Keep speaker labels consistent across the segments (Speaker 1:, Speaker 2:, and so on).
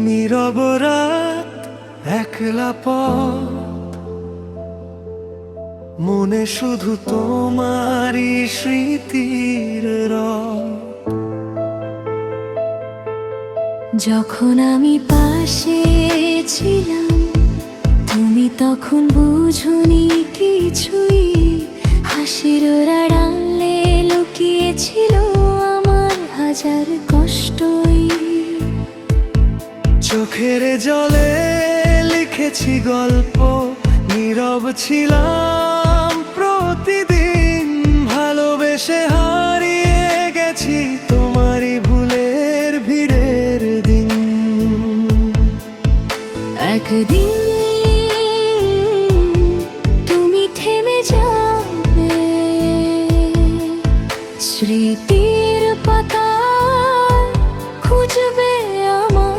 Speaker 1: নীরব রাত, একলা পথ, মনে শুধু তোমারই স্মৃতির রথ।
Speaker 2: যখন আমি পাশে ছিলাম তুমি তখন বুঝোনি কিছুই, হাসির আড়ালে লুকিয়েছিল আমার হাজার কষ্টই।
Speaker 1: চোখের জলে লিখেছি গল্প, নীরব ছিলাম প্রতিদিন, ভালোবেসে হারিয়ে গেছি তোমারই ভুলের ভিড়ের দিন।
Speaker 2: একদিন তুমি থেমে যাবে স্মৃতির পাতা, খুঁজবে আমায়।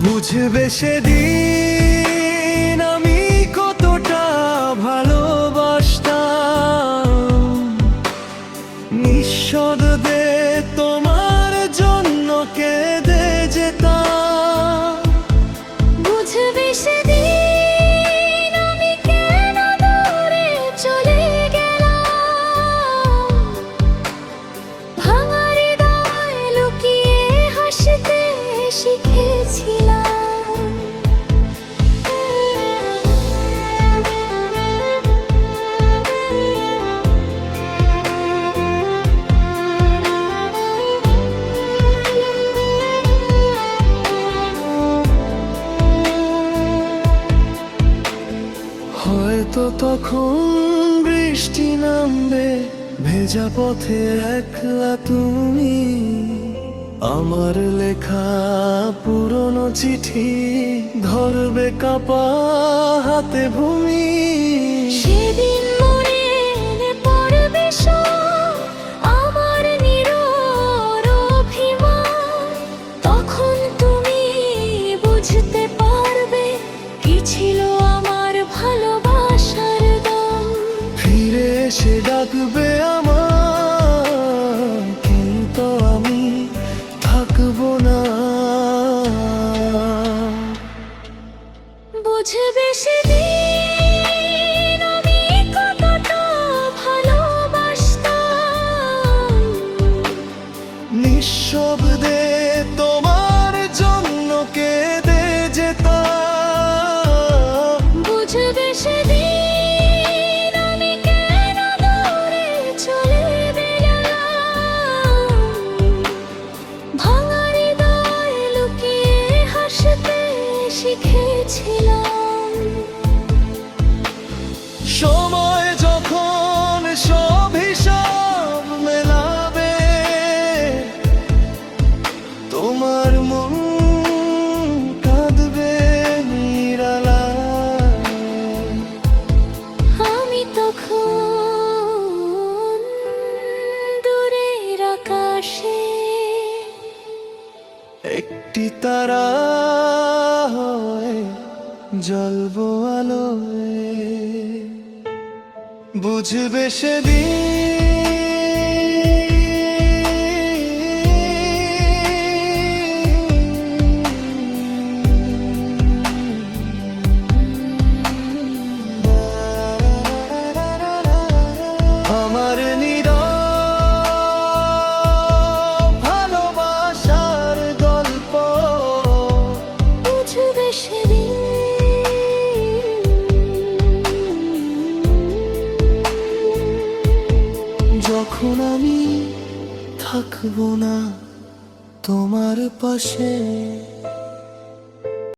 Speaker 1: বুঝবে সেদিন আমি কতটা ভালোবাসতাম, নিঃশব্দে তোমার জন্য কেঁদে যেতাম।
Speaker 2: বুঝবে সেদিন আমি কেন দূরে চলে গেলাম, ভাঙা হৃদয় লুকিয়ে হাসতে শিখেছিলাম।
Speaker 1: হয়তো তখন বৃষ্টি নামবে, ভেজা পথে একলা তুমি, আমার লেখা পুরনো চিঠি ধরবে কাপা হাতে ভূমি।
Speaker 2: সেদিন মনে পড়বে সব আমার নীরব অভিমান, তখন তুমি বুঝতে পারবে কি ছিল আমার ভালোবাসার দাম।
Speaker 1: ফিরে এসে ডাকবে আমার, কিন্তু আমি থাকবো না।
Speaker 2: বুঝবে সেদিন আমি কতটা ভালোবাসতাম,
Speaker 1: নিঃশব্দে তোমার জন্য কেঁদে যেতাম।
Speaker 2: বুঝবে সেদিন আমি কেন দূরে চলে গেলাম, ভাঙা হৃদয় লুকিয়ে হাসতে শিখেছিলাম।
Speaker 1: সময় যখন সব হিসাব মেলাবে, তোমার মন কাঁদবে নিরালায়।
Speaker 2: আমি তখন দূরের আকাশে
Speaker 1: একটি তারা হয় জ্বলবো আলোয়। বুঝবে সেদিন আমার নীরব ভালোবাসার গল্প।
Speaker 2: বুঝবে সেদিন
Speaker 1: যখন আমি থাকবো না তোমার পাশে।